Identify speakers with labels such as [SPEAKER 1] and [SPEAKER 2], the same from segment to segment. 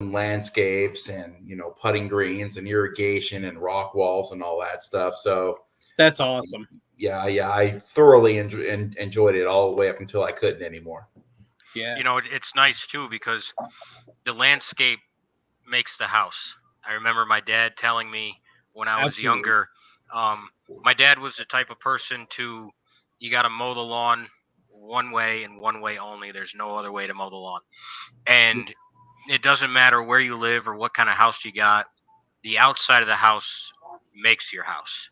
[SPEAKER 1] landscapes and, putting greens and irrigation and rock walls and all that stuff. So
[SPEAKER 2] that's awesome.
[SPEAKER 1] Yeah, I thoroughly enjoyed it all the way up until I couldn't anymore.
[SPEAKER 2] Yeah.
[SPEAKER 3] It's nice too because the landscape makes the house. I remember my dad telling me when I was younger, my dad was the type of person you got to mow the lawn one way and one way only. There's no other way to mow the lawn. And it doesn't matter where you live or what kind of house you got. The outside of the house makes your house.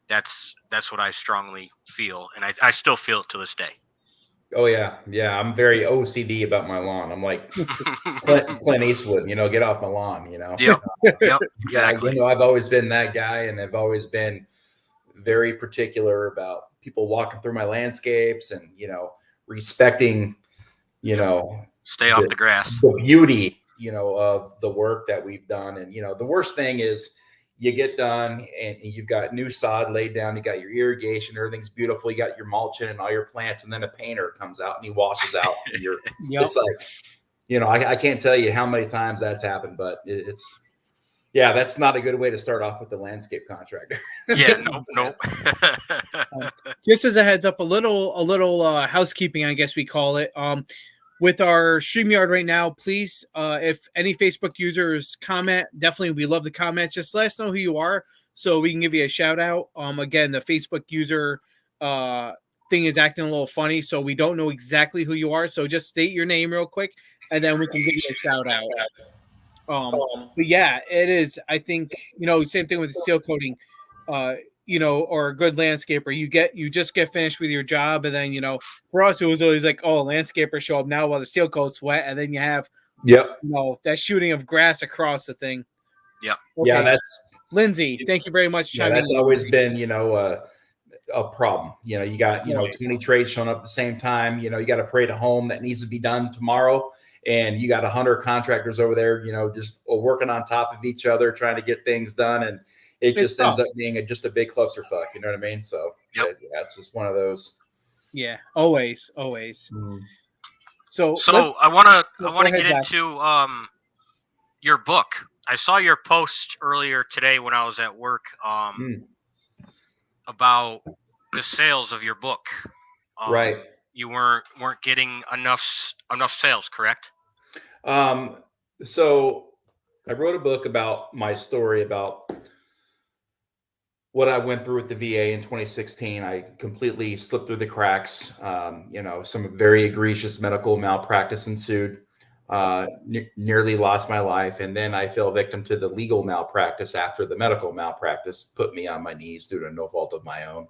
[SPEAKER 3] That's what I strongly feel, and I still feel it to this day.
[SPEAKER 1] Oh yeah. I'm very OCD about my lawn. I'm like Clint Eastwood, get off my lawn.
[SPEAKER 3] Yep, exactly.
[SPEAKER 1] Yeah, I've always been that guy, and I've always been very particular about people walking through my landscapes, and respecting,
[SPEAKER 3] stay off the grass,
[SPEAKER 1] the beauty, of the work that we've done. And the worst thing is, you get done and you've got new sod laid down, you got your irrigation, everything's beautiful, you got your mulching and all your plants, and then a painter comes out and he washes out. And it's like, I can't tell you how many times that's happened, but that's not a good way to start off with the landscape contractor.
[SPEAKER 3] Yeah, nope.
[SPEAKER 2] Just as a heads up, a little housekeeping, I guess we call it. With our StreamYard right now, please, if any Facebook users comment, definitely we love the comments. Just let us know who you are so we can give you a shout out. Again, the Facebook user thing is acting a little funny, so we don't know exactly who you are. So just state your name real quick, and then we can give you a shout out. But yeah, it is. I think same thing with the seal coating. Or a good landscaper, you just get finished with your job, and then for us it was always like, oh, landscapers show up now while the seal coat's wet, and then you have that shooting of grass across the thing.
[SPEAKER 3] Yeah.
[SPEAKER 2] Okay.
[SPEAKER 1] Yeah, that's
[SPEAKER 2] Lindsay. Thank you very much.
[SPEAKER 1] Yeah, that's always been a problem. You got 20 trades showing up at the same time. You got a parade at home that needs to be done tomorrow, and you got 100 contractors over there, just working on top of each other, trying to get things done, and it just ends up being just a big clusterfuck. You know what I mean? So it's just one of those.
[SPEAKER 2] Yeah, always. Mm. So
[SPEAKER 3] I want to get into your book. I saw your post earlier today when I was at work about the sales of your book.
[SPEAKER 1] Right.
[SPEAKER 3] You weren't getting enough sales, correct?
[SPEAKER 1] So I wrote a book about my story about what I went through with the VA in 2016. I completely slipped through the cracks. Some very egregious medical malpractice ensued. Nearly lost my life. And then I fell victim to the legal malpractice after the medical malpractice put me on my knees due to no fault of my own.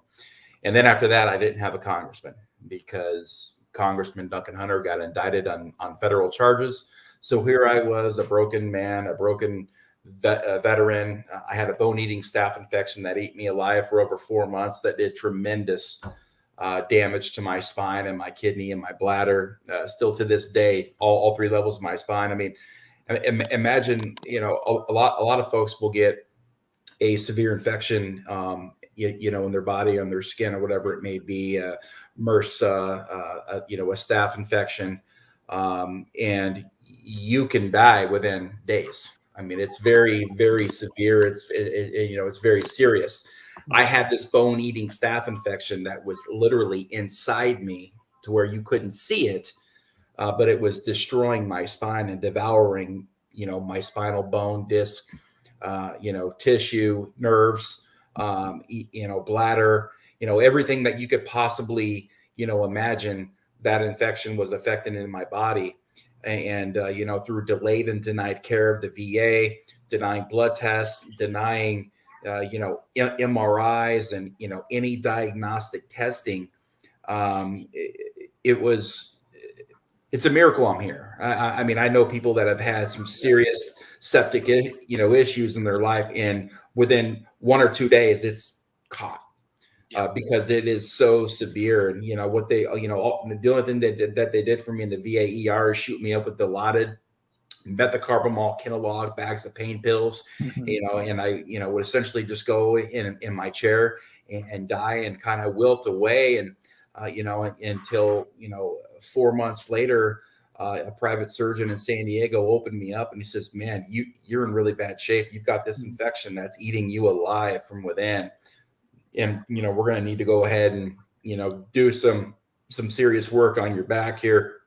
[SPEAKER 1] And then after that, I didn't have a congressman because Congressman Duncan Hunter got indicted on federal charges. So here I was, a broken man, a broken veteran. I had a bone-eating staph infection that ate me alive for over 4 months that did tremendous damage to my spine and my kidney and my bladder. Still to this day, all 3 levels of my spine. I mean, imagine, a lot of folks will get a severe infection, in their body, on their skin, or whatever it may be, MRSA, a staph infection, and you can die within days. I mean, it's very, very severe. It's very serious. I had this bone-eating staph infection that was literally inside me to where you couldn't see it, but it was destroying my spine and devouring, my spinal bone, disc, tissue, nerves, bladder, everything that you could possibly, imagine that infection was affecting in my body. And, through delayed and denied care of the VA, denying blood tests, denying, MRIs and, any diagnostic testing. It's a miracle I'm here. I mean, I know people that have had some serious septic, issues in their life, and within 1 or 2 days, it's caught. Because it is so severe. And, what they, the only thing that they did for me in the VA ER is shoot me up with Dilaudid, methocarbamol, Kinalog, bags of pain pills, and I, would essentially just go in my chair and die and kind of wilt away. And, until, 4 months later, A private surgeon in San Diego opened me up and he says, man, you're in really bad shape. You've got this infection that's eating you alive from within. And, we're going to need to go ahead and, do some serious work on your back here.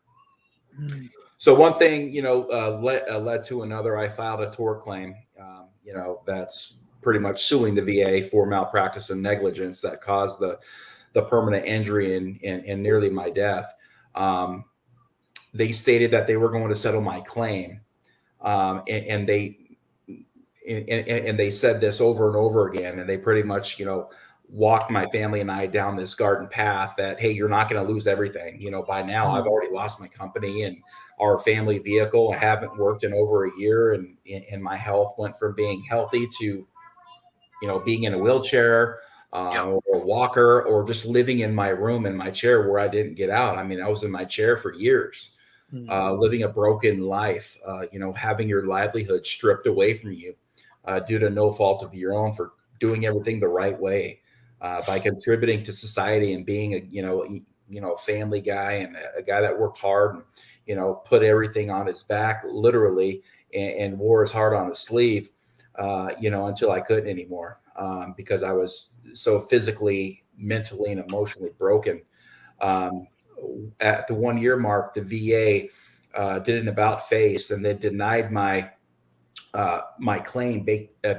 [SPEAKER 1] So one thing, led to another. I filed a tort claim, that's pretty much suing the VA for malpractice and negligence that caused the permanent injury and nearly my death. They stated that they were going to settle my claim. And they said this over and over again. And they pretty much, walked my family and I down this garden path that, hey, you're not going to lose everything. By now I've already lost my company and our family vehicle. I haven't worked in over a year, and my health went from being healthy to, being in a wheelchair, or a walker, or just living in my room in my chair where I didn't get out. I mean, I was in my chair for years, living a broken life, having your livelihood stripped away from you due to no fault of your own for doing everything the right way, by contributing to society and being a family guy and a guy that worked hard and, put everything on his back literally and wore his heart on his sleeve, until I couldn't anymore, because I was so physically, mentally, and emotionally broken. At the 1 year mark, the VA did an about face and then denied my claim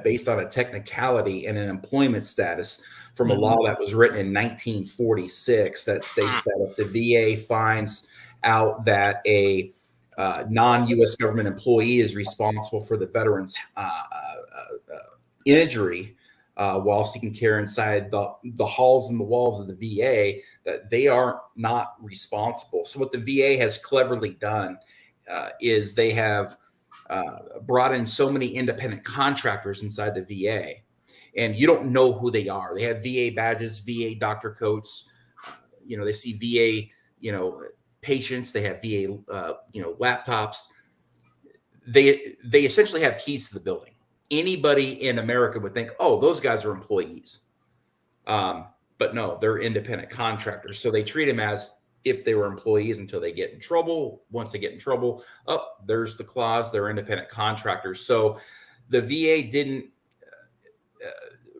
[SPEAKER 1] based on a technicality and an employment status from a law that was written in 1946 that states that if the VA finds out that a non-U.S. government employee is responsible for the veteran's injury while seeking care inside the halls and the walls of the VA, that they are not responsible. So what the VA has cleverly done is they have brought in so many independent contractors inside the VA, and you don't know who they are. They have VA badges, VA doctor coats. They see VA, patients. They have VA, laptops. They essentially have keys to the building. Anybody in America would think, oh, those guys are employees. But no, they're independent contractors. So they treat them as if they were employees until they get in trouble. Once they get in trouble, there's the clause, they're independent contractors. So the VA didn't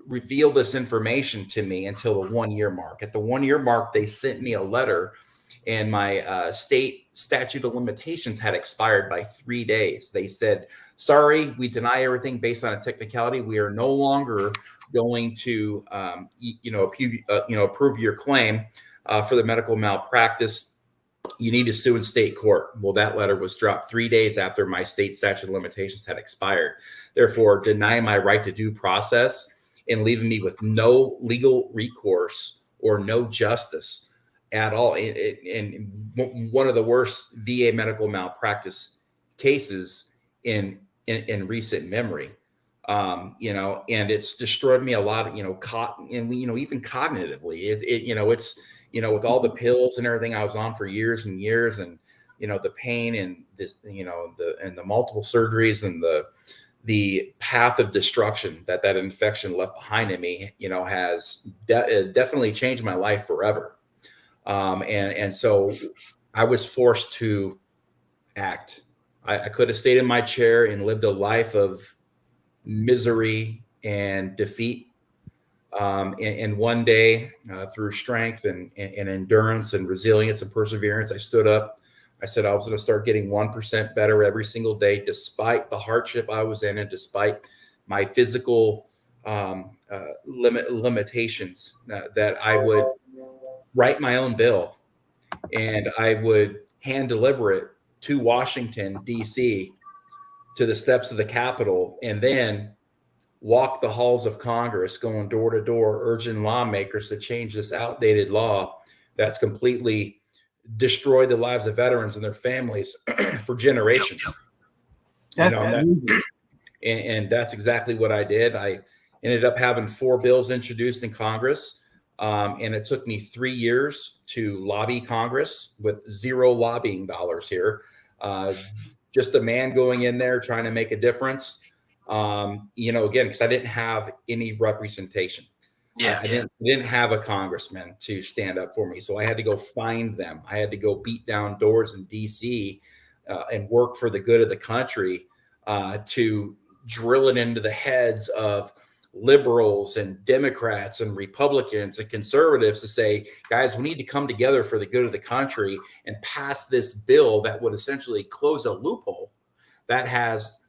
[SPEAKER 1] reveal this information to me until the 1 year mark. At the 1 year mark, they sent me a letter, and my state statute of limitations had expired by 3 days. They said, sorry, we deny everything based on a technicality. We are no longer going to, approve your claim for the medical malpractice. You need to sue in state court. Well, that letter was dropped 3 days after my state statute of limitations had expired. Therefore, denying my right to due process and leaving me with no legal recourse or no justice at all. In one of the worst VA medical malpractice cases in recent memory, and it's destroyed me a lot of, even cognitively, it's, with all the pills and everything I was on for years and years, and, the pain and this, the multiple surgeries and the path of destruction that infection left behind in me, has definitely changed my life forever. And so I was forced to act. I could have stayed in my chair and lived a life of misery and defeat. And one day, through strength and endurance and resilience and perseverance, I stood up. I said I was going to start getting 1% better every single day, despite the hardship I was in and despite my physical limitations, that I would write my own bill and I would hand deliver it to Washington, D.C., to the steps of the Capitol, and then walk the halls of Congress, going door to door, urging lawmakers to change this outdated law that's completely destroyed the lives of veterans and their families for generations. And that's exactly what I did. I ended up having 4 bills introduced in Congress. And it took me 3 years to lobby Congress with 0 lobbying dollars here. Just a man going in there trying to make a difference. Again, because I didn't have any representation. I didn't have a congressman to stand up for me. So I had to go find them. I had to go beat down doors in DC and work for the good of the country, to drill it into the heads of liberals and Democrats and Republicans and conservatives to say, guys, we need to come together for the good of the country and pass this bill that would essentially close a loophole that has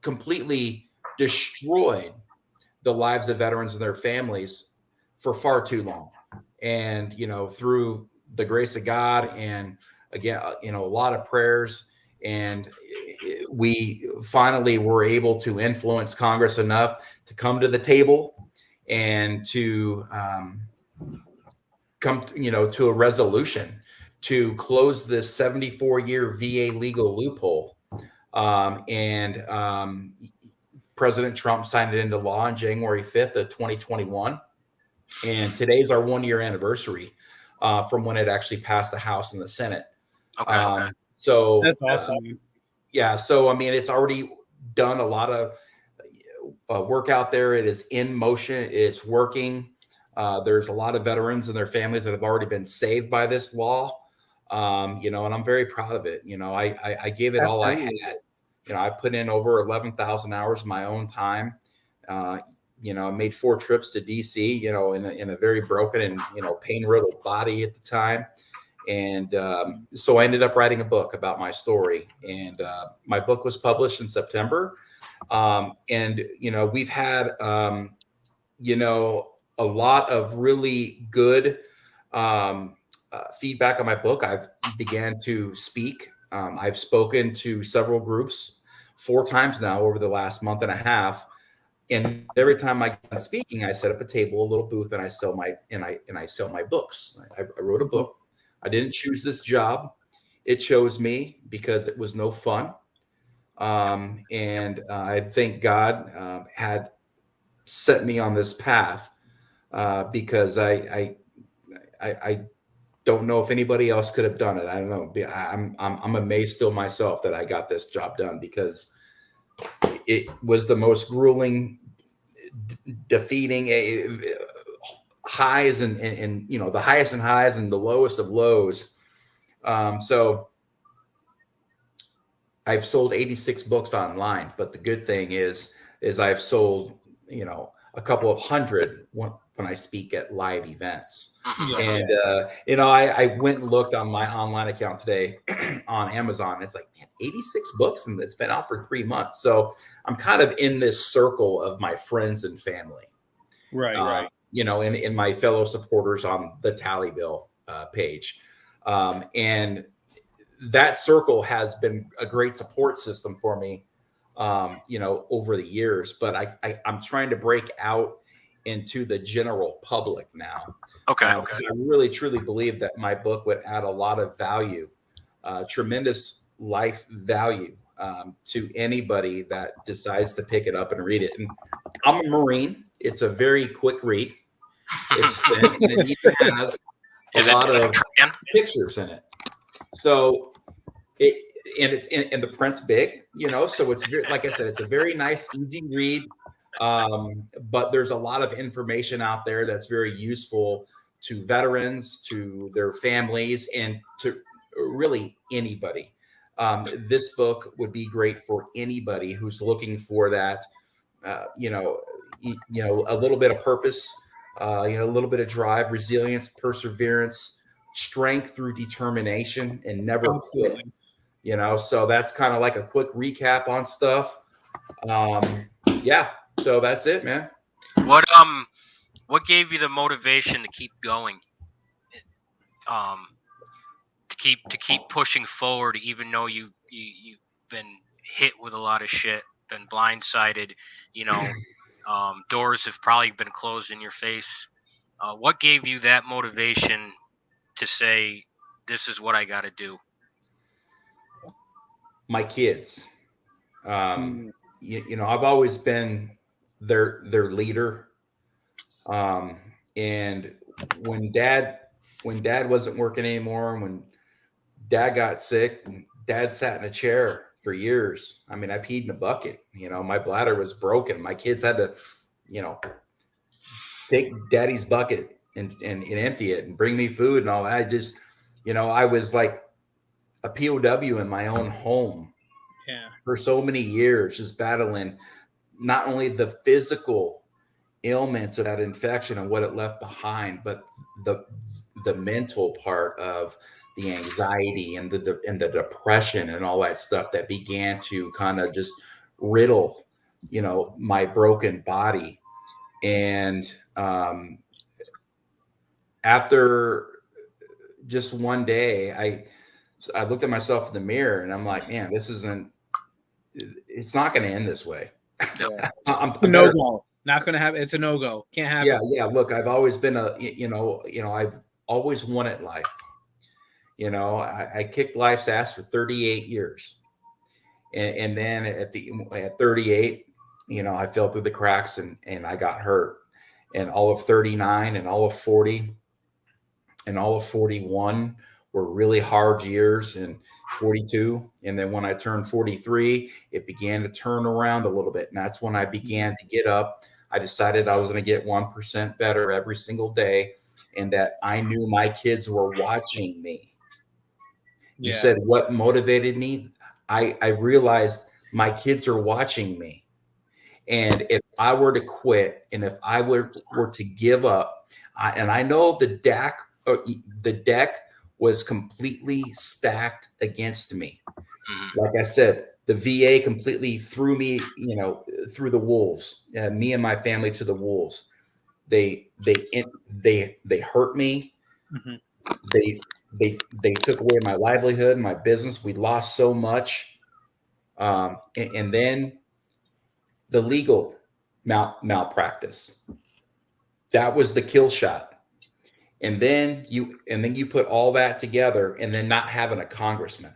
[SPEAKER 1] completely destroyed the lives of veterans and their families for far too long. And, through the grace of God and, again, a lot of prayers, and we finally were able to influence Congress enough to come to the table and to come to a resolution to close this 74-year VA legal loophole. And President Trump signed it into law on January 5th of 2021. And today's our 1-year anniversary from when it actually passed the House and the Senate.
[SPEAKER 3] Okay.
[SPEAKER 1] So
[SPEAKER 2] That's awesome.
[SPEAKER 1] Yeah. So, I mean, it's already done a lot of work out there. It is in motion. It's working. There's a lot of veterans and their families that have already been saved by this law. And I'm very proud of it. I gave it all I had. I put in over 11,000 hours of my own time. I made 4 trips to DC, in a very broken and, pain-riddled body at the time. And so I ended up writing a book about my story. And my book was published in September. And, we've had, a lot of really good feedback on my book. I've began to speak. I've spoken to several groups 4 times now over the last month and a half. And every time I get speaking, I set up a table, a little booth, and I sell my books. I wrote a book. I didn't choose this job. It chose me because it was no fun. And I think God had set me on this path because I don't know if anybody else could have done it. I don't know. I'm amazed still myself that I got this job done, because it was the most grueling, defeating highs and the highest and highs and the lowest of lows. So I've sold 86 books online, but the good thing is I've sold, a couple of hundred when I speak at live events. And, I went and looked on my online account today on Amazon. It's like, man, 86 books, and it's been out for 3 months. So I'm kind of in this circle of my friends and family.
[SPEAKER 2] Right.
[SPEAKER 1] In my fellow supporters on the Tally Bill page. And that circle has been a great support system for me, over the years. But I'm trying to break out into the general public now.
[SPEAKER 3] Okay.
[SPEAKER 1] Because I really, truly believe that my book would add a lot of value, tremendous life value to anybody that decides to pick it up and read it. And I'm a Marine. It's a very quick read. And it even has a lot of pictures in it. So and the print's big, so it's very, like I said, it's a very nice, easy read. But there's a lot of information out there that's very useful to veterans, to their families, and to really anybody. This book would be great for anybody who's looking for that, a little bit of purpose, a little bit of drive, resilience, perseverance, strength through determination, and never quit. So that's kind of like a quick recap on stuff. So that's it, man.
[SPEAKER 3] What gave you the motivation to keep going? To keep pushing forward, even though you've been hit with a lot of shit, been blindsided, doors have probably been closed in your face. What gave you that motivation to say, this is what I got to do?
[SPEAKER 1] My kids. I've always been their leader. And when dad wasn't working anymore, when dad got sick, dad sat in a chair for years. I mean, I peed in a bucket. My bladder was broken. My kids had to, take daddy's bucket and empty it and bring me food and all that. I just, I was like, a POW in my own home
[SPEAKER 2] Yeah.
[SPEAKER 1] for so many years, just battling not only the physical ailments of that infection and what it left behind, but the mental part of the anxiety and the depression and all that stuff that began to kind of just riddle, my broken body. And after just one day, I looked at myself in the mirror and I'm like, man, it's not going to end this way. I'm
[SPEAKER 2] No go. Not going to happen. It's a no go. Can't happen.
[SPEAKER 1] Yeah. Look, I've always been I've always wanted life. I kicked life's ass for 38 years. And then at 38, I fell through the cracks and I got hurt. And all of 39 and all of 40 and all of 41 were really hard years, and 42. And then when I turned 43, it began to turn around a little bit. And that's when I began to get up. I decided I was going to get 1% better every single day, and that I knew my kids were watching me. You said what motivated me? I realized my kids are watching me. And if I were to quit and if I were to give up, and I know the deck was completely stacked against me. Like I said, the VA completely threw me, through the wolves, me and my family to the wolves. They hurt me. They took away my livelihood, my business. We lost so much. And then the legal malpractice. That was the kill shot. And then you put all that together, and then not having a congressman,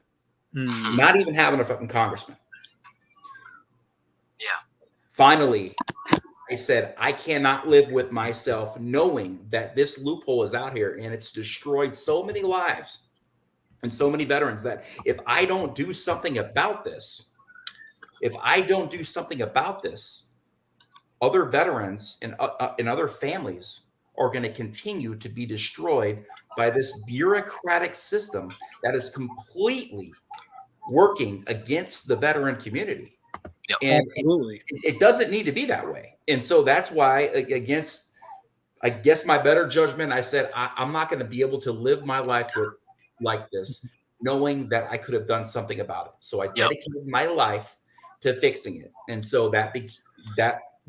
[SPEAKER 1] not even having a fucking congressman.
[SPEAKER 3] Yeah.
[SPEAKER 1] Finally, I said, I cannot live with myself knowing that this loophole is out here and it's destroyed so many lives and so many veterans, that if I don't do something about this, other veterans and other families are going to continue to be destroyed by this bureaucratic system that is completely working against the veteran community.
[SPEAKER 3] Yep.
[SPEAKER 1] And it doesn't need to be that way. And so that's why, against, I guess, my better judgment, I said, I'm not going to be able to live my life like this, knowing that I could have done something about it. So I dedicated my life to fixing it. And so that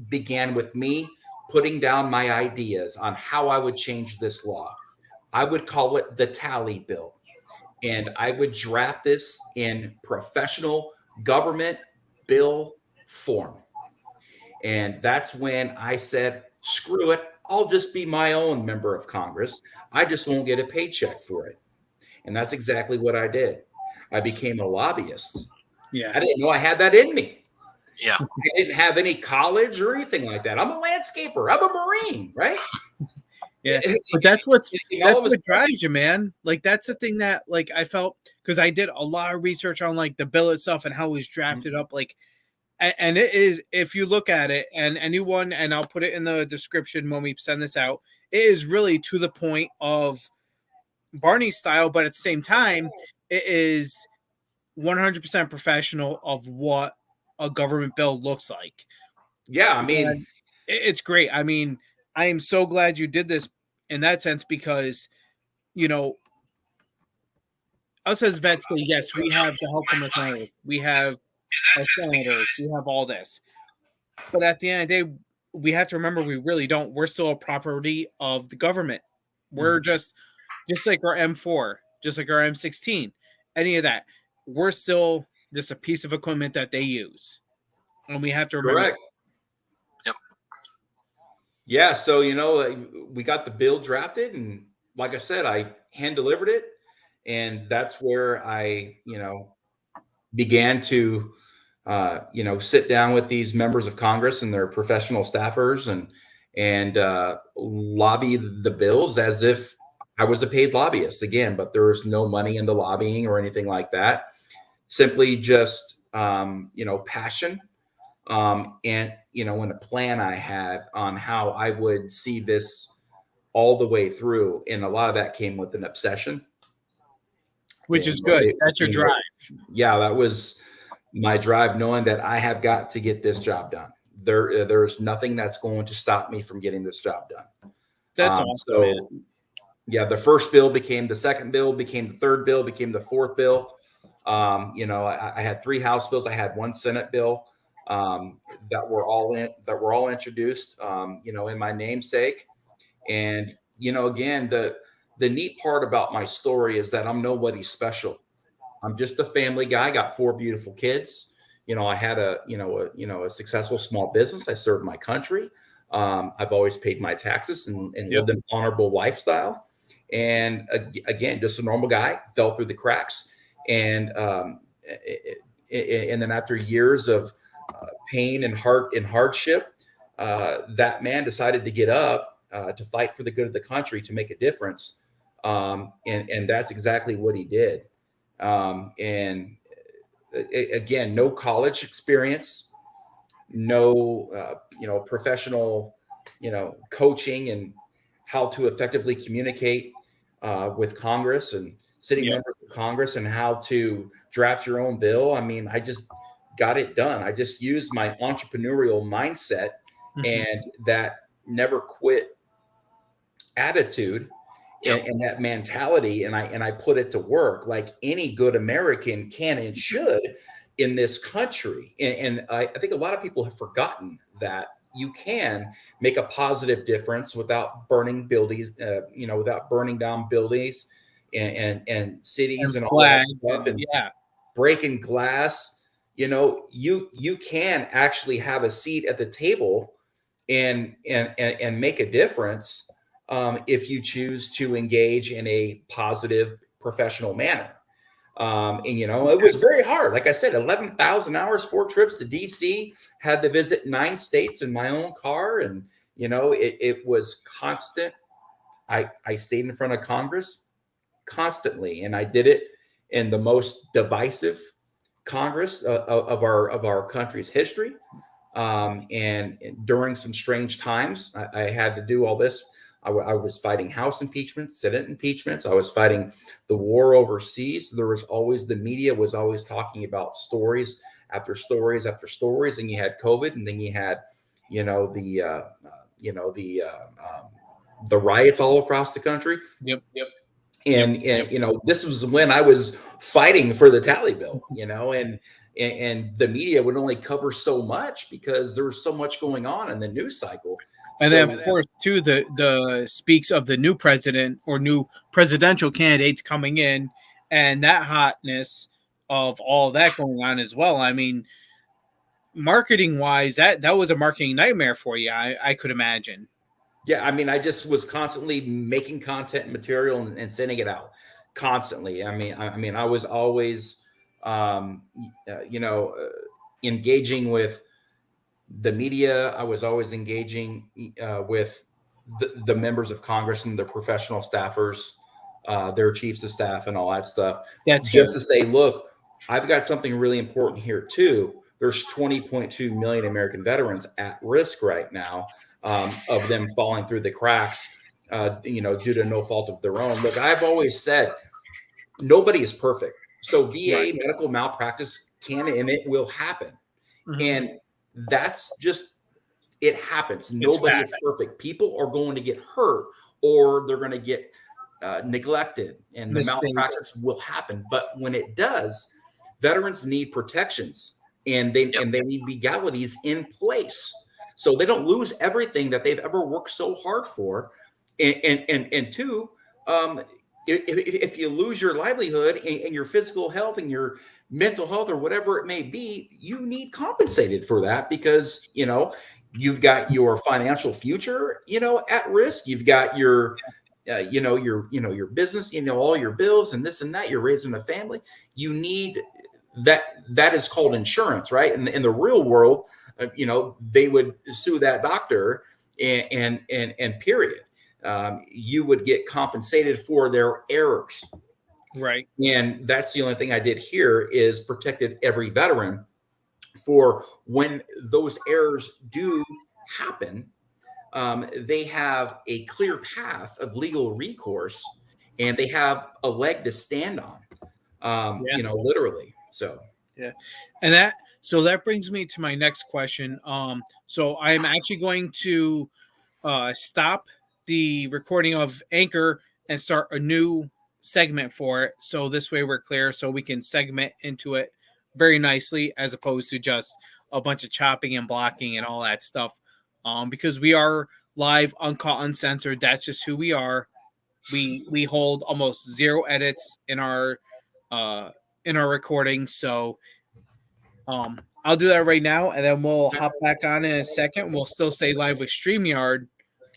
[SPEAKER 1] began with me putting down my ideas on how I would change this law. I would call it the tally bill. And I would draft this in professional government bill form. And that's when I said, screw it. I'll just be my own member of Congress. I just won't get a paycheck for it. And that's exactly what I did. I became a lobbyist. I didn't know I had that in me.
[SPEAKER 3] Yeah.
[SPEAKER 1] I didn't have any college or anything like that. I'm a landscaper. I'm a Marine, right?
[SPEAKER 2] Yeah. But that's what drives you, man. Like, that's the thing that, like, I felt, because I did a lot of research on, like, the bill itself and how it was drafted up. Like, and it is, if you look at it, and anyone, and I'll put it in the description when we send this out, it is really to the point of Barney style, but at the same time, it is 100% professional of what a government bill looks like.
[SPEAKER 1] Yeah, I mean,
[SPEAKER 2] and it's great. I mean, I am so glad you did this in that sense, because, us as vets, yes, we have the help from our senators, we have our senators, we have all this, but at the end of the day, we have to remember we really don't. We're still a property of the government. We're just like our M4, just like our M16, any of that. We're still just a piece of equipment that they use. And we have to remember.
[SPEAKER 1] Correct.
[SPEAKER 3] Yep.
[SPEAKER 1] Yeah. So, we got the bill drafted, and like I said, I hand delivered it. And that's where I, began to, sit down with these members of Congress and their professional staffers and lobby the bills as if I was a paid lobbyist again, but there was no money in the lobbying or anything like that. Simply just, passion. And, in a plan I had on how I would see this all the way through. And a lot of that came with an obsession.
[SPEAKER 2] which is good. That's your drive.
[SPEAKER 1] Yeah, that was my drive, knowing that I have got to get this job done. There's nothing that's going to stop me from getting this job done.
[SPEAKER 2] That's awesome.
[SPEAKER 1] So,
[SPEAKER 2] man.
[SPEAKER 1] Yeah, the first bill became the second bill, became the third bill, became the fourth bill. I had 3 House bills. I had 1 Senate bill that were all introduced, in my namesake. And again, the neat part about my story is that I'm nobody special. I'm just a family guy. Got 4 beautiful kids. I had a successful small business. I served my country. I've always paid my taxes and lived an honorable lifestyle. And again, just a normal guy, fell through the cracks. And then after years of pain and hardship, that man decided to get up to fight for the good of the country, to make a difference. And that's exactly what he did. Again, no college experience, no professional coaching and how to effectively communicate with Congress and sitting members of Congress, and how to draft your own bill. I mean, I just got it done. I just used my entrepreneurial mindset and that never quit attitude and that mentality, and I put it to work like any good American can and should in this country. And I think a lot of people have forgotten that you can make a positive difference without burning buildings, without burning down buildings and cities and all that stuff, and breaking glass. You can actually have a seat at the table and make a difference if you choose to engage in a positive professional manner. It was very hard. Like I said, 11,000 hours, 4 trips to DC, had to visit 9 states in my own car. And, it was constant. I stayed in front of Congress constantly, and I did it in the most divisive Congress of our country's history. And during some strange times, I had to do all this. I was fighting House impeachments, Senate impeachments. I was fighting the war overseas. There was always, the media was always talking about stories after stories after stories. And you had COVID, and then you had, the riots all across the country.
[SPEAKER 2] Yep.
[SPEAKER 1] And this was when I was fighting for the tally bill, and the media would only cover so much because there was so much going on in the news cycle.
[SPEAKER 2] And then, of course, too, the speaks of the new president or new presidential candidates coming in, and that hotness of all that going on as well. I mean, marketing wise, that was a marketing nightmare for you, I could imagine.
[SPEAKER 1] Yeah, I mean, I just was constantly making content and material and sending it out constantly. I mean, I was always, engaging with the media. I was always engaging with the members of Congress and the professional staffers, their chiefs of staff, and all that stuff.
[SPEAKER 2] That's
[SPEAKER 1] just to say, look, I've got something really important here too. There's 20.2 million American veterans at risk right now of them falling through the cracks, due to no fault of their own. Look, I've always said nobody is perfect. So VA medical malpractice can and it will happen. And that's just, it happens. Nobody is perfect. People are going to get hurt, or they're going to get neglected, and the malpractice will happen. But when it does, veterans need protections, and they need legalities in place, so they don't lose everything that they've ever worked so hard for. And two, if you lose your livelihood and your physical health and your mental health or whatever it may be, you need compensated for that, because you've got your financial future at risk. You've got your your business, all your bills and this and that. You're raising a family. You need that is called insurance, right? In the real world, they would sue that doctor and period. You would get compensated for their errors.
[SPEAKER 2] Right.
[SPEAKER 1] And that's the only thing I did here, is protected every veteran for when those errors do happen. They have a clear path of legal recourse, and they have a leg to stand on. literally. So
[SPEAKER 2] yeah, and that brings me to my next question. So I'm actually going to stop the recording of Anchor and start a new segment for it. So this way we're clear, so we can segment into it very nicely, as opposed to just a bunch of chopping and blocking and all that stuff. Because we are live, uncut, uncensored. That's just who we are. We hold almost zero edits uh in our recording. So I'll do that right now, and then we'll hop back on in a second. We'll still stay live with StreamYard.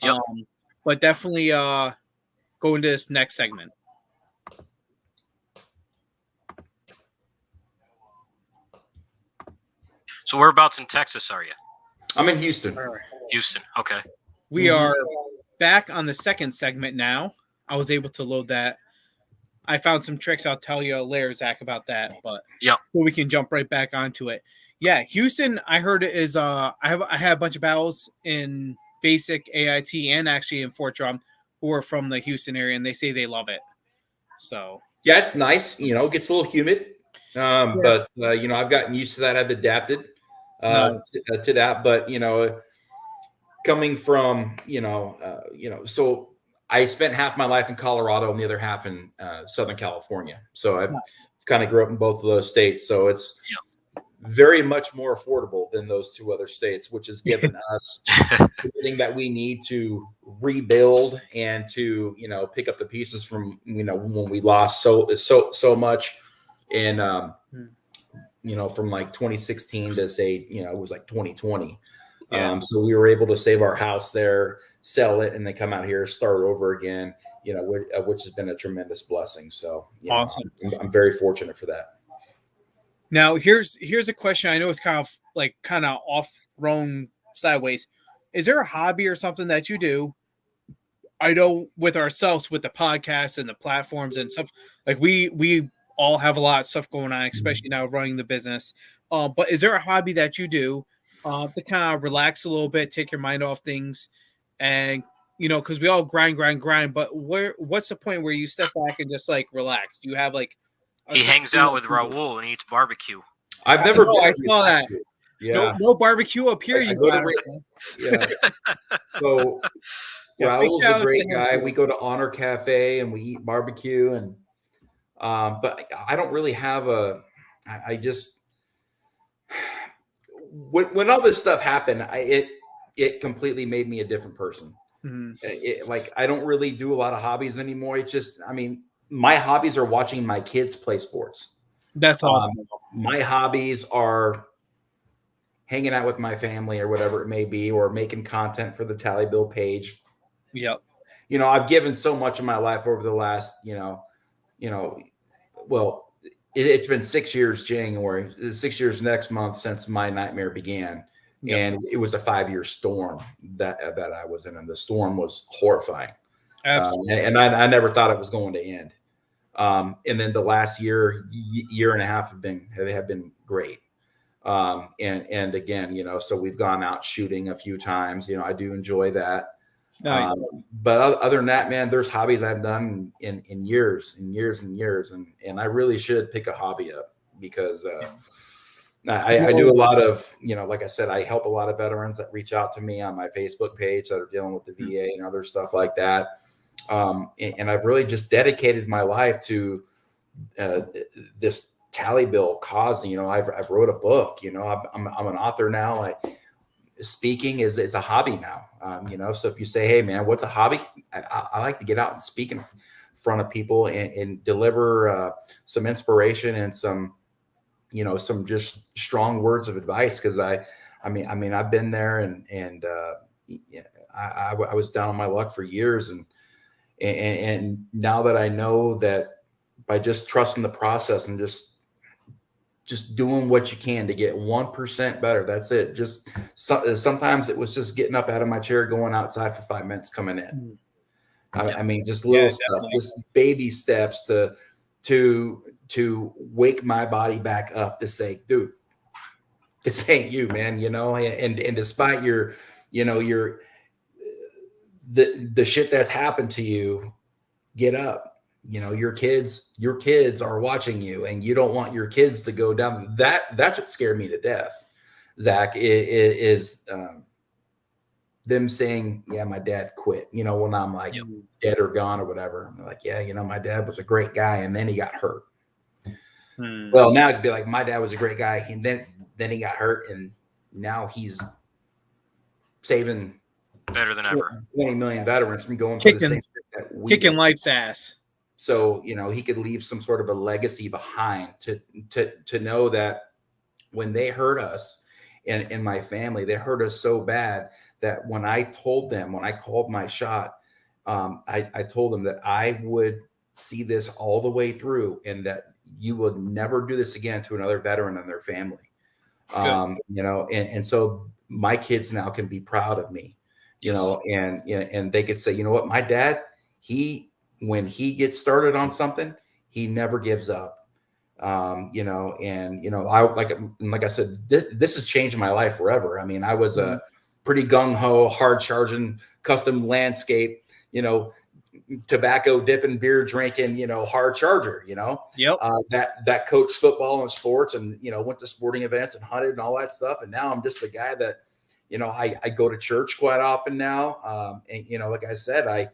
[SPEAKER 3] Yep.
[SPEAKER 2] But definitely go into this next segment.
[SPEAKER 3] So whereabouts in Texas are you?
[SPEAKER 1] I'm in Houston.
[SPEAKER 3] Houston. Okay.
[SPEAKER 2] We are back on the second segment now. I was able to load that. I found some tricks. I'll tell you later, Zach, about that. But
[SPEAKER 3] Yep.
[SPEAKER 2] so we can jump right back onto it. Yeah, Houston. I heard it is. I had a bunch of battles in basic AIT and actually in Fort Drum who are from the Houston area, and they say they love it. So
[SPEAKER 1] yeah, it's nice. It gets a little humid, but I've gotten used to that. I've adapted to that. But coming from so I spent half my life in Colorado and the other half in Southern California. So I've kind of grew up in both of those states. So it's very much more affordable than those two other states, which has given us everything that we need to rebuild and to pick up the pieces from when we lost so much in from like 2016 to say it was like 2020. So we were able to save our house there, sell it, and then come out here, start over again, which has been a tremendous blessing. So
[SPEAKER 2] awesome.
[SPEAKER 1] I'm very fortunate for that.
[SPEAKER 2] Now here's a question. I know it's kind of off thrown sideways. Is there a hobby or something that you do? I know with ourselves, with the podcast and the platforms and stuff, like we all have a lot of stuff going on, especially now running the business. But is there a hobby that you do to kind of relax a little bit, take your mind off things, and because we all grind, but what's the point where you step back and just like relax? Do you have like
[SPEAKER 3] he hangs out with Raul and eats barbecue?
[SPEAKER 1] I've never been.
[SPEAKER 2] I saw that. Yeah, no barbecue up here.
[SPEAKER 1] Yeah. So Raul's a great guy. We go to Honor Cafe and we eat barbecue, and but I don't really have I just when all this stuff happened, it completely made me a different person. Mm-hmm. I don't really do a lot of hobbies anymore. It's just, my hobbies are watching my kids play sports.
[SPEAKER 2] That's awesome.
[SPEAKER 1] My hobbies are hanging out with my family or whatever it may be, or making content for the Tally Bill page.
[SPEAKER 2] Yep.
[SPEAKER 1] I've given so much of my life over the last, it's been 6 years, January, 6 years next month since my nightmare began. Yep. And it was a 5-year storm that I was in, and the storm was horrifying. Absolutely. And I never thought it was going to end. And then the last year and a half have been great. And again, so we've gone out shooting a few times. I do enjoy that. Nice. But other than that, man, there's hobbies I've done in years and years and years. And I really should pick a hobby up because I do a lot of, like I said, I help a lot of veterans that reach out to me on my Facebook page that are dealing with the VA and other stuff like that. And I've really just dedicated my life to this Tally Bill cause. I've wrote a book. I'm an author now. Speaking is a hobby now. So if you say, hey man, what's a hobby? I like to get out and speak in front of people and deliver some inspiration and some just strong words of advice. Cause I've been there and I was down on my luck for years. And now that I know that by just trusting the process and just doing what you can to get 1% better. That's it. Sometimes it was just getting up out of my chair, going outside for 5 minutes, coming in. Just little stuff, definitely. Just baby steps to wake my body back up to say, dude, this ain't you, man. And despite your the shit that's happened to you, get up. your kids are watching you, and you don't want your kids to go down. That's what scared me to death, Zach, is them saying, yeah, my dad quit, when I'm like dead or gone or whatever. I'm like, yeah, my dad was a great guy, and then he got hurt. Well, now it'd be like, my dad was a great guy, and then he got hurt, and now he's saving
[SPEAKER 3] better than ever
[SPEAKER 1] 20 million veterans from going for the same thing that we
[SPEAKER 2] kicking
[SPEAKER 1] did.
[SPEAKER 2] life's ass.
[SPEAKER 1] So, he could leave some sort of a legacy behind to know that when they hurt us and my family, they hurt us so bad that when I called my shot, I told them that I would see this all the way through, and that you would never do this again to another veteran and their family. And so my kids now can be proud of me, and they could say, you know what, my dad, when he gets started on something, he never gives up. I like I said, this has changed my life forever. I mean, I was a pretty gung-ho, hard charging, custom landscape, tobacco dipping, beer drinking, hard charger, that coached football and sports, and, went to sporting events and hunted and all that stuff. And now I'm just a guy that, I go to church quite often now. And, like I said, I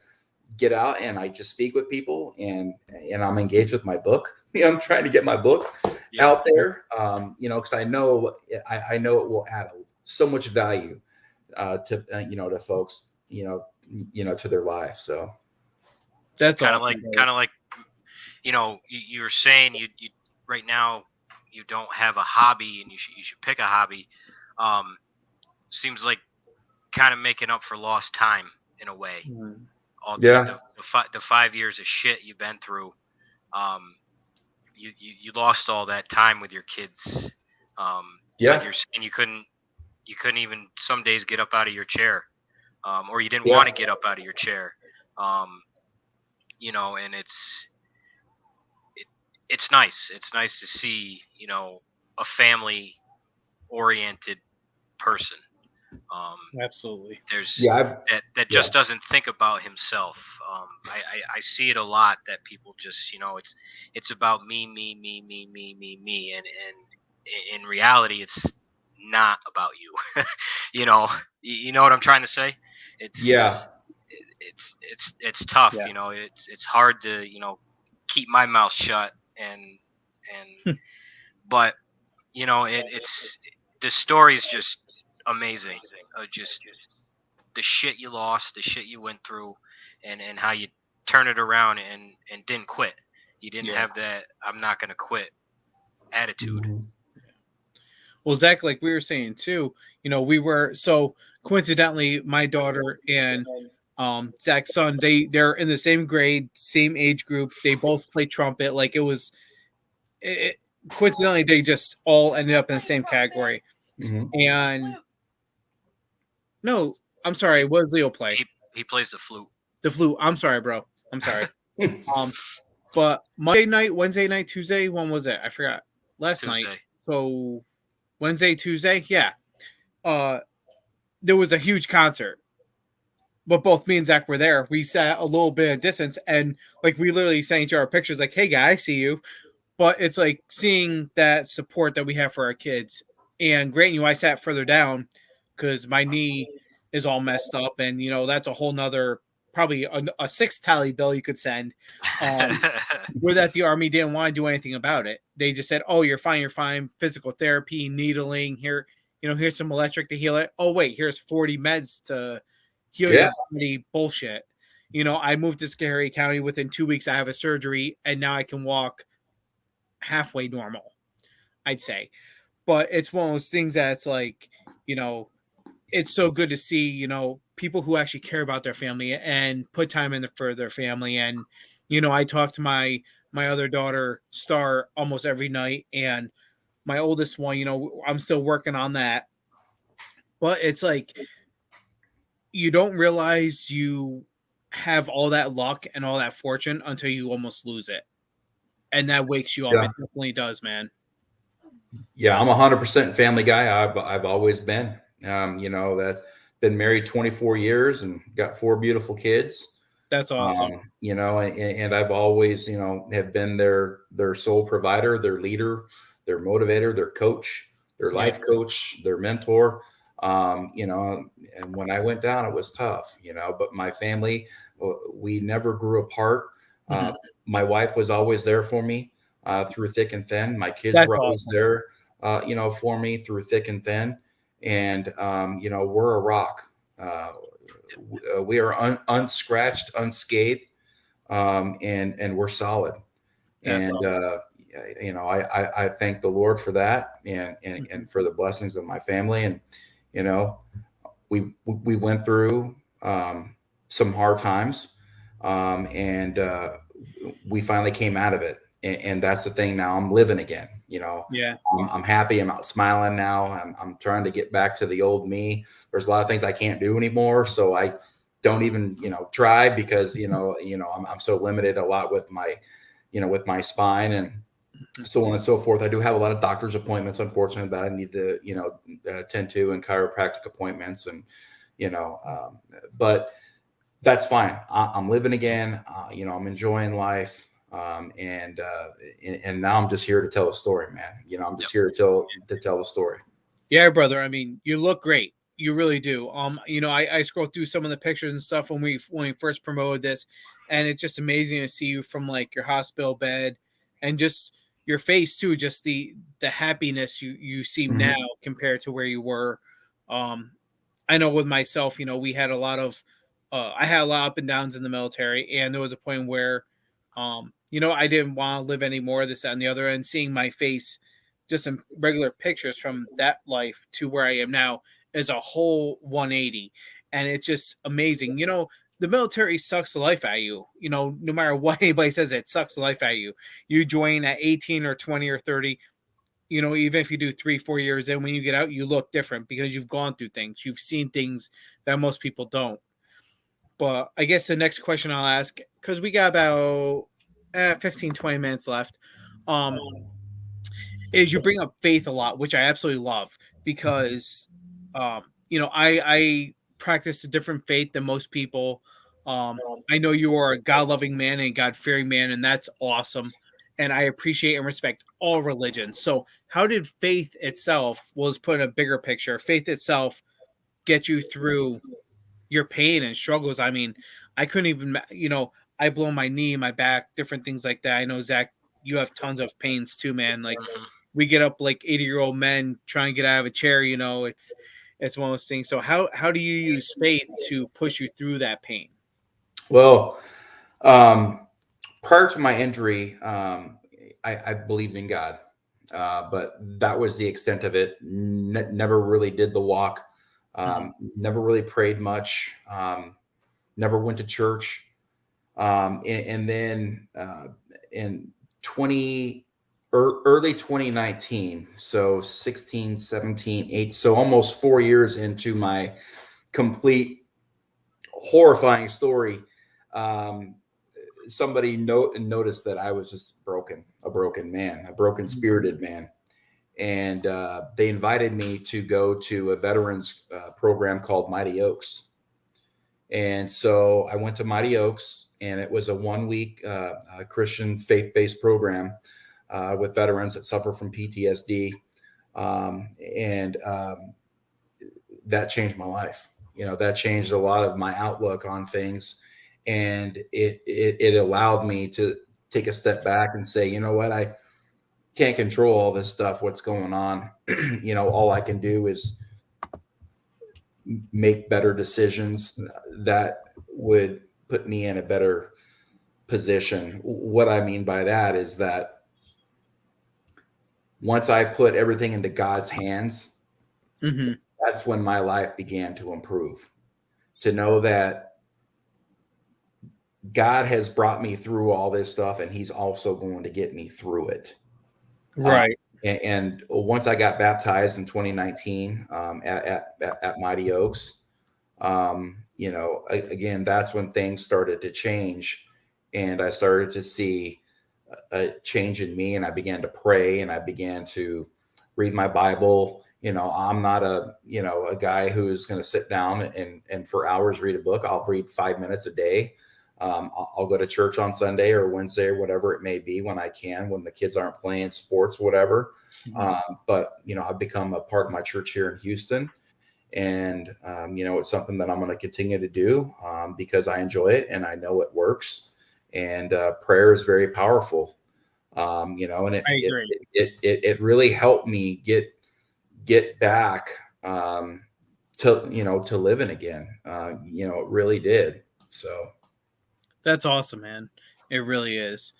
[SPEAKER 1] get out and I just speak with people, and I'm engaged with my book. I'm trying to get my book out there, because I know it will add so much value to folks, to their life. So
[SPEAKER 2] that's
[SPEAKER 3] kind of like, you were saying you right now you don't have a hobby, and you should pick a hobby. Seems like kind of making up for lost time in a way. The 5 years of shit you've been through, you lost all that time with your kids. Like you're saying, you couldn't even some days get up out of your chair, or you didn't want to get up out of your chair. And it's nice. It's nice to see, a family oriented person.
[SPEAKER 2] Absolutely.
[SPEAKER 3] There's that just doesn't think about himself. I see it a lot that people just, it's about me, and in reality, it's not about you. You know what I'm trying to say? It's tough. It's hard to, keep my mouth shut and but it's the story's just amazing. Just the shit you lost, the shit you went through, and how you turn it around and didn't quit. You didn't have that I'm not going to quit attitude.
[SPEAKER 1] Mm-hmm.
[SPEAKER 2] Well, Zach, like we were saying too, we were so coincidentally, my daughter and Zach's son, they're in the same grade, same age group. They both play trumpet. Like coincidentally, they just all ended up in the same category.
[SPEAKER 1] Mm-hmm.
[SPEAKER 2] And no, I'm sorry. What does Leo play?
[SPEAKER 3] He plays the flute.
[SPEAKER 2] The flute. I'm sorry, bro. I'm sorry. But Monday night, Wednesday night, Tuesday, when was it? I forgot. Last night. So Wednesday, Tuesday, yeah. There was a huge concert. But both me and Zach were there. We sat a little bit of distance, and like we literally sent each other pictures like, hey guy, I see you. But it's like seeing that support that we have for our kids. And granting I sat further down because my knee is all messed up, and that's a whole nother probably a 6 tally bill you could send. Where that the Army didn't want to do anything about it. They just said, "Oh, you're fine. Physical therapy, needling here. Here's some electric to heal it. Oh wait, here's 40 meds to heal your body." Bullshit. I moved to Scary County. Within 2 weeks, I have a surgery, and now I can walk halfway normal, I'd say. But it's one of those things that's like, it's so good to see, people who actually care about their family and put time in for their family. And, I talk to my other daughter, Star, almost every night. And my oldest one, I'm still working on that. But it's like, you don't realize you have all that luck and all that fortune until you almost lose it. And that wakes you up. It definitely does, man.
[SPEAKER 1] Yeah, I'm 100% family guy. I've always been. That's been married 24 years and got 4 beautiful kids.
[SPEAKER 2] That's awesome.
[SPEAKER 1] And I've always, have been their sole provider, their leader, their motivator, their coach, their life coach, their mentor. And when I went down, it was tough, but my family, we never grew apart.
[SPEAKER 2] Mhm.
[SPEAKER 1] My wife was always there for me through thick and thin. My kids
[SPEAKER 2] That's
[SPEAKER 1] were always
[SPEAKER 2] awesome.
[SPEAKER 1] there, for me through thick and thin. And, we're a rock. We are unscratched, unscathed, and we're solid.
[SPEAKER 2] That's
[SPEAKER 1] And
[SPEAKER 2] awesome.
[SPEAKER 1] I thank the Lord for that, and
[SPEAKER 2] Mhm.
[SPEAKER 1] and for the blessings of my family. And you know, we went through some hard times, and we finally came out of it. And that's the thing. Now I'm living again.
[SPEAKER 2] Yeah.
[SPEAKER 1] I'm happy. I'm out smiling now. I'm trying to get back to the old me. There's a lot of things I can't do anymore, so I don't even try, because I'm so limited a lot with my with my spine and
[SPEAKER 2] Mhm.
[SPEAKER 1] so on and so forth. I do have a lot of doctor's appointments, unfortunately, that I need to attend to, and chiropractic appointments, and but that's fine. I'm living again. I'm enjoying life. And now I'm just here to tell a story, man. I'm just here to tell the story.
[SPEAKER 2] Yeah, brother. I mean, you look great. You really do. I scrolled through some of the pictures and stuff when we first promoted this, and it's just amazing to see you from like your hospital bed, and just your face too. Just the happiness you seem now
[SPEAKER 1] Mhm.
[SPEAKER 2] compared to where you were. Um, I know with myself, we had a lot of, I had a lot of up and downs in the military, and there was a point where, I didn't want to live anymore. This, that, and the other, and seeing my face, just some regular pictures from that life to where I am now, is a whole 180, and it's just amazing. The military sucks the life out of you. No matter what anybody says, it sucks the life out of you. You join at 18 or 20 or 30, even if you do 3-4 years in, when you get out, you look different because you've gone through things, you've seen things that most people don't. But I guess the next question I'll ask, because we got about 15-20 minutes left, um, is you bring up faith a lot, which I absolutely love because, I practice a different faith than most people. I know you are a God loving man and God fearing man, and that's awesome. And I appreciate and respect all religions. So, how did faith itself, was put in a bigger picture, faith itself get you through your pain and struggles? I mean, I couldn't even, I blow my knee, my back, different things like that. I know, Zach, you have tons of pains too, man. Like,
[SPEAKER 3] Mhm.
[SPEAKER 2] we get up like 80-year-old men trying to get out of a chair. It's one of those things. So how do you use faith to push you through that pain?
[SPEAKER 1] Well, um, prior to my injury, I believed in God, but that was the extent of it. Never really did the walk.
[SPEAKER 2] Mhm.
[SPEAKER 1] Never really prayed much. Never went to church. And then in 20 early 2019, so 16, 17, 8, so almost 4 years into my complete horrifying story, um, somebody noticed that I was just a broken man, a broken
[SPEAKER 2] Mhm.
[SPEAKER 1] spirited man. And they invited me to go to a veterans program called Mighty Oaks. And so I went to Mighty Oaks, and it was a 1 week Christian faith based program with veterans that suffer from PTSD. And that changed my life. That changed a lot of my outlook on things. And it allowed me to take a step back and say, you know what, I can't control all this stuff, what's going on. All I can do is make better decisions that would put me in a better position. What I mean by that is that once I put everything into God's hands,
[SPEAKER 2] Mhm.
[SPEAKER 1] that's when my life began to improve. To know that God has brought me through all this stuff, and He's also going to get me through it. Uh,
[SPEAKER 2] Right.
[SPEAKER 1] and once I got baptized in 2019 at Mighty Oaks, again, that's when things started to change, and I started to see a change in me, and I began to pray, and I began to read my Bible. I'm not a guy who is going to sit down and for hours read a book. I'll read 5 minutes a day. I'll go to church on Sunday or Wednesday or whatever it may be when I can, when the kids aren't playing sports, whatever. But, I've become a part of my church here in Houston. And, it's something that I'm going to continue to do because I enjoy it and I know it works. And prayer is very powerful, and it really helped me get back to living again. It really did. So
[SPEAKER 2] that's awesome, man. It really is.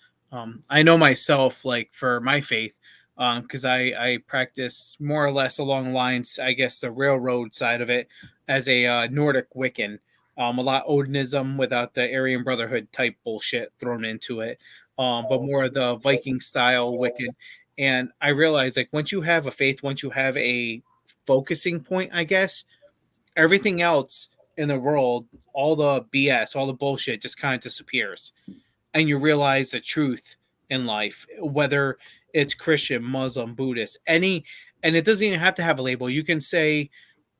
[SPEAKER 2] I know myself, like for my faith, because I practice more or less along lines, I guess, the railroad side of it as a Nordic Wiccan. A lot Odinism without the Aryan Brotherhood type bullshit thrown into it, but more of the Viking style Wiccan. And I realized, like, once you have a faith, once you have a focusing point, I guess, everything else in the world, all the BS, all the bullshit just kind of disappears. And you realize the truth in life, whether it's Christian, Muslim, Buddhist, and it doesn't even have to have a label. You can say,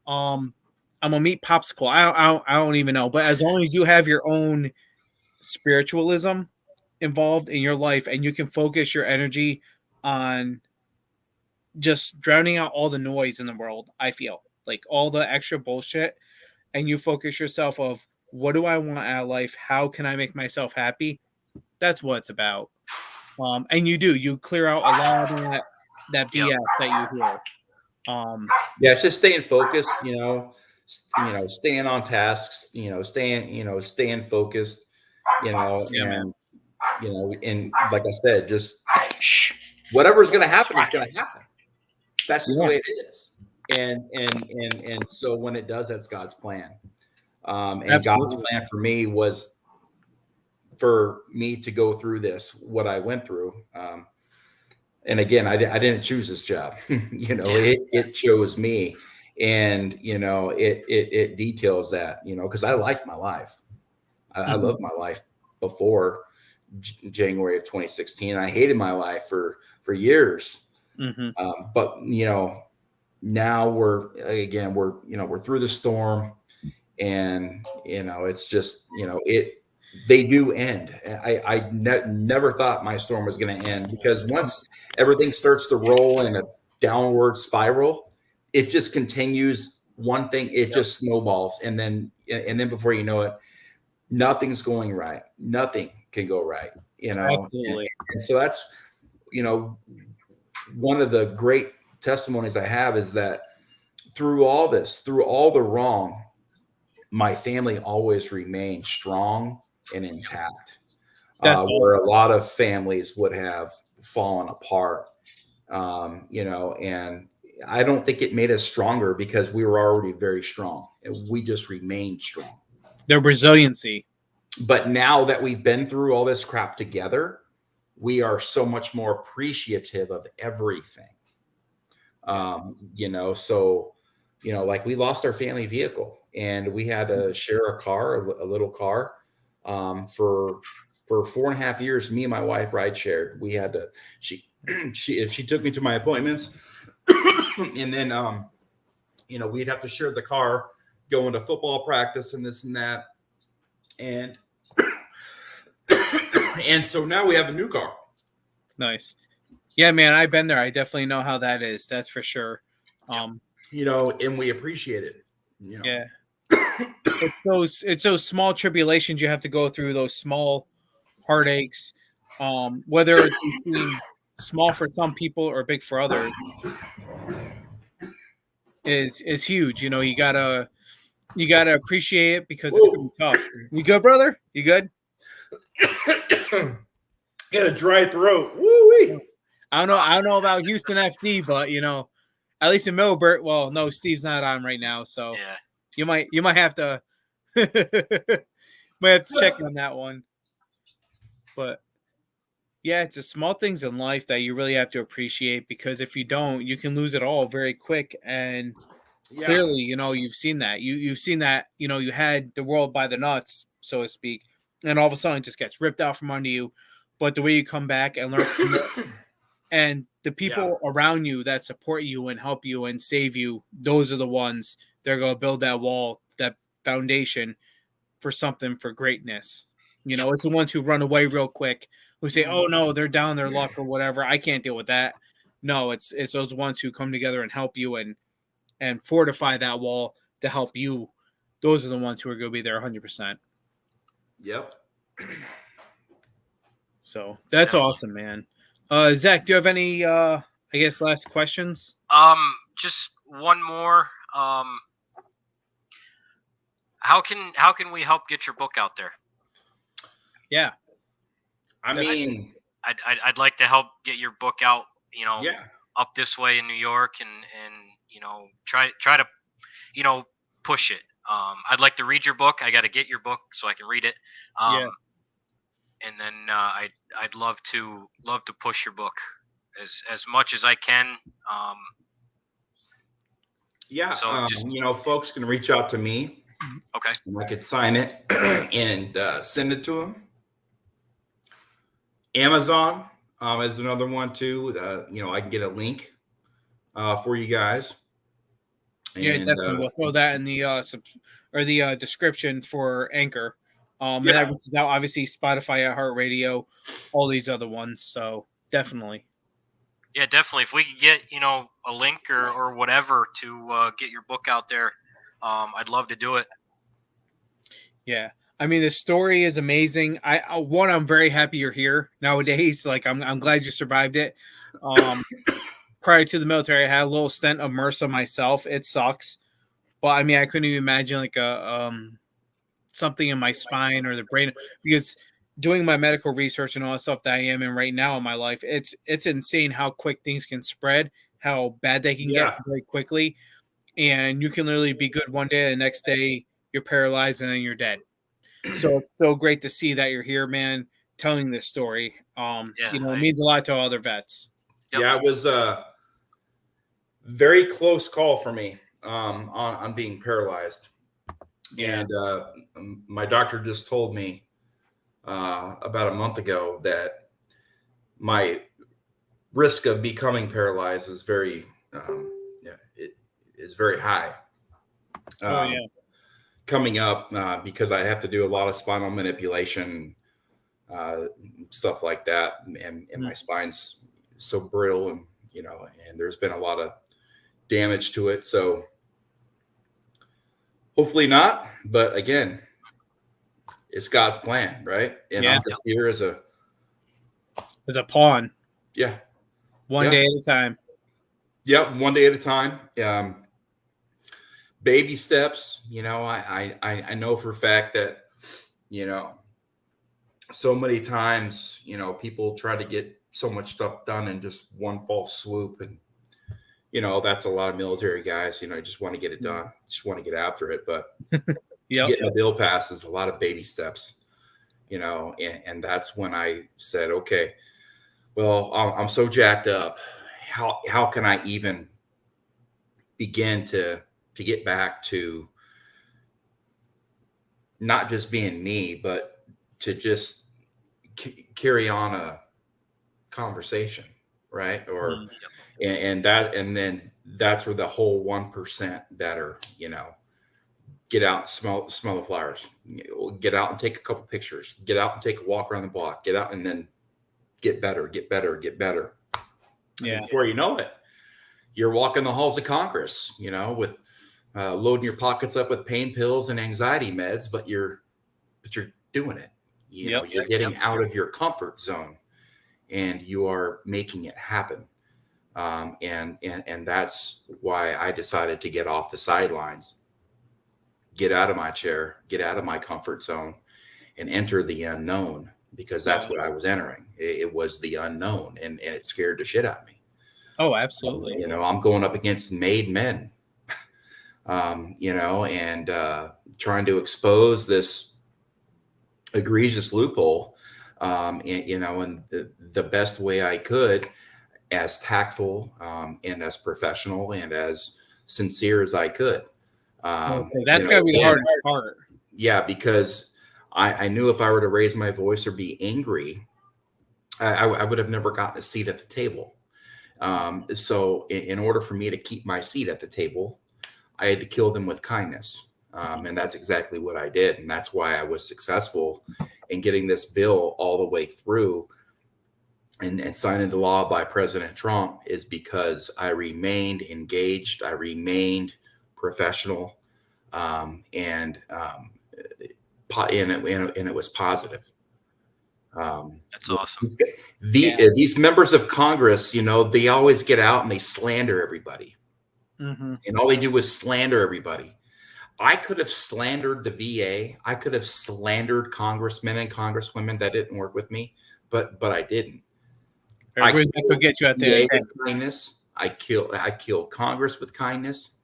[SPEAKER 2] I'm a meat popsicle. I don't even know. But as long as you have your own spiritualism involved in your life and you can focus your energy on just drowning out all the noise in the world, I feel like all the extra bullshit, and you focus yourself of what do I want out of life? How can I make myself happy? That's what it's about. And you clear out a lot of that BS that you hear.
[SPEAKER 1] It's just staying focused, staying on tasks, staying focused, and like I said, just whatever's going to happen is going to happen. That's just the way it is. And so when it does, that's God's plan. And Absolutely. God's plan for me was for me to go through this, what I went through. And again, I didn't choose this job. It chose me. And, it details that, because I liked my life. I loved my life before January of 2016. I hated my life for years. But, now we're through the storm, and, it's just, they do end. I never thought my storm was going to end, because once everything starts to roll in a downward spiral, it just continues one thing. It just snowballs. And then before you know it, nothing's going right. Nothing can go right,
[SPEAKER 2] Absolutely.
[SPEAKER 1] And so that's, one of the great testimonies I have is that through all this, through all the wrong, my family always remained strong and intact, where a lot of families would have fallen apart, and I don't think it made us stronger, because we were already very strong and we just remained strong.
[SPEAKER 2] Their resiliency.
[SPEAKER 1] But now that we've been through all this crap together, we are so much more appreciative of everything. So, like we lost our family vehicle and we had to share a car, a little car, for 4.5 years. Me and my wife ride shared. We had to, she took me to my appointments and then, we'd have to share the car going to football practice and this and that. And, and so now we have a new car.
[SPEAKER 2] Nice. Yeah, man, I've been there. I definitely know how that is. That's for sure.
[SPEAKER 1] And we appreciate it.
[SPEAKER 2] Yeah. It's those small tribulations you have to go through, those small heartaches, whether it's being small for some people or big for others, is huge. You gotta appreciate it, because it's gonna be tough. You good, brother? You good?
[SPEAKER 1] Got a dry throat. Woo-wee.
[SPEAKER 2] I don't know about Houston FD, but at least in Millbert. Well, no, Steve's not on right now, so
[SPEAKER 3] yeah,
[SPEAKER 2] you might have to might have to check on that one. But yeah, it's the small things in life that you really have to appreciate, because if you don't, you can lose it all very quick. And clearly, you've seen that. You've seen that. You had the world by the nuts, so to speak, and all of a sudden it just gets ripped out from under you. But the way you come back and learn from it, and the people around you that support you and help you and save you, those are the ones that are going to build that wall, that foundation for something, for greatness. You know, it's the ones who run away real quick, who say,
[SPEAKER 1] Mm-hmm.
[SPEAKER 2] "Oh no, they're down their luck or whatever. I can't deal with that." No, it's those ones who come together and help you and fortify that wall to help you. Those are the ones who are going to be there 100%.
[SPEAKER 1] Yep.
[SPEAKER 2] So that's
[SPEAKER 3] Definitely.
[SPEAKER 2] awesome, man. Zach, do you have any, I guess, last questions?
[SPEAKER 3] Just one more. How can we help get your book out there?
[SPEAKER 2] Yeah.
[SPEAKER 1] I mean,
[SPEAKER 3] I'd like to help get your book out, you know,
[SPEAKER 1] yeah.
[SPEAKER 3] up this way in New York, and you know, try to, you know, push it. I'd like to read your book. I got to get your book so I can read it.
[SPEAKER 2] Yeah.
[SPEAKER 3] And then I'd love to push your book as much as I can.
[SPEAKER 1] Yeah.
[SPEAKER 3] So just
[SPEAKER 1] You know, folks can reach out to me.
[SPEAKER 3] okay.
[SPEAKER 1] And I could sign it and send it to them. Amazon is another one too. You know, I can get a link for you guys.
[SPEAKER 2] Yeah,
[SPEAKER 1] And
[SPEAKER 2] definitely. We'll throw that in the description for Anchor. And
[SPEAKER 1] yeah,
[SPEAKER 2] that reaches out, obviously, Spotify, iHeartRadio, all these other ones. So definitely.
[SPEAKER 3] Yeah, definitely. If we could get, you know, a link or whatever to get your book out there, I'd love to do it.
[SPEAKER 2] Yeah. I mean, the story is amazing. I'm very happy you're here nowadays. Like, I'm glad you survived it. Prior to the military, I had a little stint of MRSA myself. It sucks, but I mean, I couldn't even imagine like a something in my spine or the brain, because doing my medical research and all the stuff that I am in right now in my life, it's insane how quick things can spread, how bad they can
[SPEAKER 1] yeah.
[SPEAKER 2] get very quickly, and you can literally be good one day, the next day you're paralyzed, and then you're dead. So it's so great to see that you're here, man, telling this story.
[SPEAKER 3] Yeah,
[SPEAKER 2] You know, it means a lot to other vets.
[SPEAKER 3] Yep.
[SPEAKER 1] Yeah, it was a very close call for me on being paralyzed.
[SPEAKER 2] Yeah.
[SPEAKER 1] And my doctor just told me about a month ago that my risk of becoming paralyzed is very, it is very high.
[SPEAKER 2] Oh yeah.
[SPEAKER 1] Coming up because I have to do a lot of spinal manipulation, stuff like that, and my spine's so brittle, and you know, and there's been a lot of damage to it. So hopefully not, but again, it's God's plan, right? And
[SPEAKER 2] Yeah.
[SPEAKER 1] I'm just here as a
[SPEAKER 2] As a pawn,
[SPEAKER 1] yeah,
[SPEAKER 2] one
[SPEAKER 1] yeah.
[SPEAKER 2] day at a time.
[SPEAKER 1] Yep, one day at a time. Baby steps. You know, I know for a fact that, you know, so many times, you know, people try to get so much stuff done in just one false swoop, and you know, that's a lot of military guys. You know, just want to get it done, just want to get after it, but
[SPEAKER 2] Yep.
[SPEAKER 1] getting a bill pass is a lot of baby steps. You know, and that's when I said, okay, well, I'm so jacked up. How can I even begin to get back to not just being me, but to just carry on a conversation, right? Or and then that's where the whole 1% better, you know, get out, smell the flowers, get out and take a couple pictures, get out and take a walk around the block, get out and then get better.
[SPEAKER 2] Yeah.
[SPEAKER 1] And before you know it, you're walking the halls of Congress, you know, with loading your pockets up with pain pills and anxiety meds, but you're doing it. You know, you're getting out of your comfort zone, and you are making it happen. And that's why I decided to get off the sidelines, get out of my chair, get out of my comfort zone, and enter the unknown, because that's what I was entering. It was the unknown, and it scared the shit out of me.
[SPEAKER 2] Oh, absolutely.
[SPEAKER 1] You know, I'm going up against made men, you know, and trying to expose this egregious loophole, and, you know, in the best way I could, as tactful and as professional and as sincere as I could.
[SPEAKER 2] That's
[SPEAKER 1] you
[SPEAKER 2] got to
[SPEAKER 1] know,
[SPEAKER 2] be the
[SPEAKER 1] again,
[SPEAKER 2] hardest part.
[SPEAKER 1] Yeah, because I knew if I were to raise my voice or be angry, I would have never gotten a seat at the table. So in order for me to keep my seat at the table, I had to kill them with kindness. And that's exactly what I did. And that's why I was successful in getting this bill all the way through and signed into law by President Trump, is because I remained engaged. I remained professional. And it was positive.
[SPEAKER 3] That's awesome.
[SPEAKER 1] These members of Congress, they always get out and they slander everybody.
[SPEAKER 2] Mm-hmm.
[SPEAKER 1] And all they do is slander everybody. I could have slandered the VA. I could have slandered congressmen and congresswomen that didn't work with me, but I didn't.
[SPEAKER 2] I could get you out there.
[SPEAKER 1] With kindness. I killed Congress with kindness.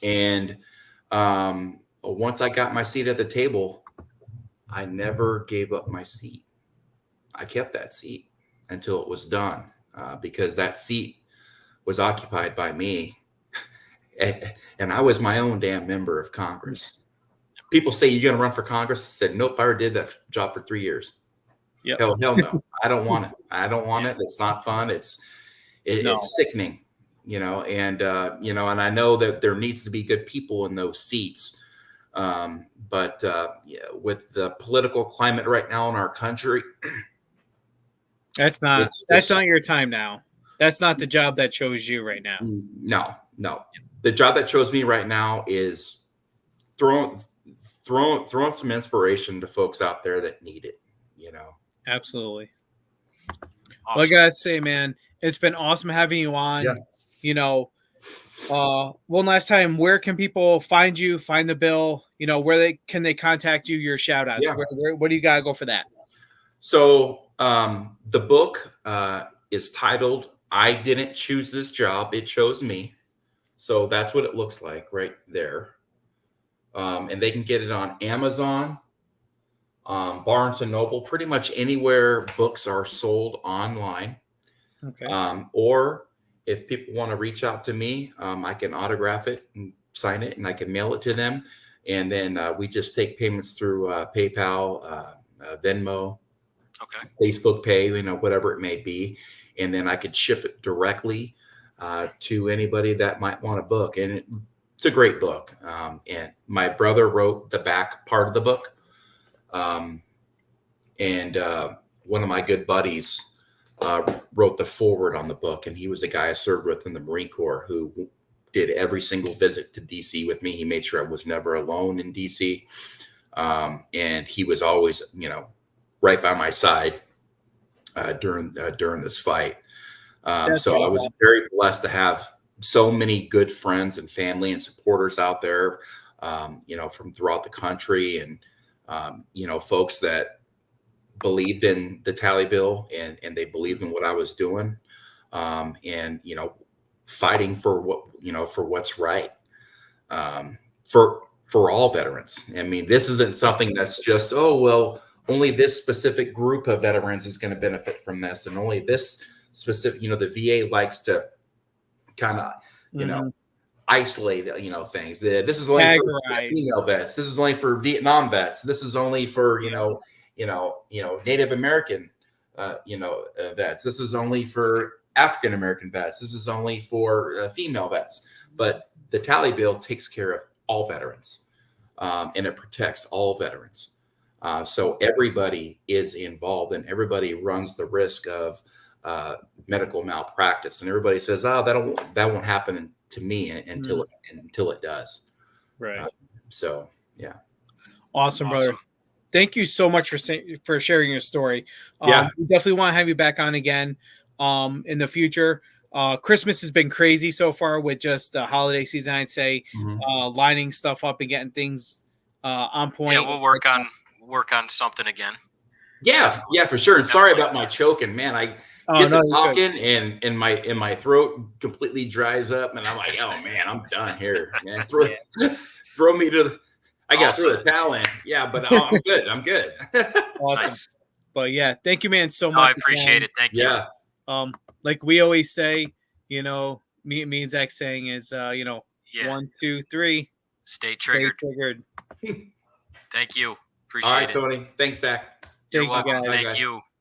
[SPEAKER 1] And once I got my seat at the table, I never gave up my seat. I kept that seat until it was done, because that seat was occupied by me. And I was my own damn member of Congress. People say, you're going to run for Congress? I said, nope, I already did that job for 3 years.
[SPEAKER 2] Yep.
[SPEAKER 1] Hell no. I don't want it. I don't want it. It's not fun. It's sickening, and I know that there needs to be good people in those seats. But with the political climate right now in our country,
[SPEAKER 2] that's not your time now. That's not the job that chose you right now.
[SPEAKER 1] No. The job that chose me right now is throwing some inspiration to folks out there that need it,
[SPEAKER 2] Absolutely.
[SPEAKER 3] Awesome.
[SPEAKER 2] Well, I gotta say, man, it's been awesome having you on.
[SPEAKER 1] Yeah.
[SPEAKER 2] One last time, where can people find you, find the bill? Where can they contact you, your shout outs?
[SPEAKER 1] Yeah.
[SPEAKER 2] Where do you gotta go for that?
[SPEAKER 1] So the book is titled I Didn't Choose This Job, It Chose Me. So that's what it looks like right there. And they can get it on Amazon, Barnes and Noble, pretty much anywhere books are sold online.
[SPEAKER 2] Okay.
[SPEAKER 1] Or if people want to reach out to me, I can autograph it and sign it, and I can mail it to them. And then we just take payments through PayPal, Venmo, Facebook Pay, whatever it may be. And then I could ship it directly to anybody that might want a book. And it's a great book. And my brother wrote the back part of the book. And one of my good buddies wrote the foreword on the book. And he was a guy I served with in the Marine Corps who did every single visit to DC with me. He made sure I was never alone in DC. And he was always, right by my side during this fight. So I was very blessed to have so many good friends and family and supporters out there, from throughout the country, and, folks that believed in the tally bill and they believed in what I was doing, and, fighting for what's right, for all veterans. I mean, this isn't something that's just, only this specific group of veterans is going to benefit from this, and only this specific, the VA likes to kind of, isolate, things. This is only for female vets. This is only for Vietnam vets. This is only for, Native American, vets. This is only for African American vets. This is only for female vets. But the tally bill takes care of all veterans, and it protects all veterans. So everybody is involved, and everybody runs the risk of medical malpractice. And everybody says, "Oh, that won't happen to me until it does."
[SPEAKER 2] Right.
[SPEAKER 1] So yeah.
[SPEAKER 2] Awesome, brother. Thank you so much for sharing your story. We definitely want to have you back on again in the future. Christmas has been crazy so far with just the holiday season, I'd say, lining stuff up and getting things on point.
[SPEAKER 3] Yeah, we'll work on something again.
[SPEAKER 1] Yeah, for sure. And sorry about my choking, man. I get to talking and my throat completely dries up, and I'm like, oh man, I'm done here, man. Throw me to I got to throw the towel in. Yeah, but I'm good. I'm good.
[SPEAKER 2] Awesome. Nice. But yeah, thank you, man, so much.
[SPEAKER 3] I appreciate it. Thank you.
[SPEAKER 1] Yeah.
[SPEAKER 2] Like we always say, me and Zach saying is, 1, 2, 3.
[SPEAKER 3] Stay triggered. Thank you. Appreciate it.
[SPEAKER 1] All right, Tony. Thanks, Zach.
[SPEAKER 3] You're welcome. Thank you.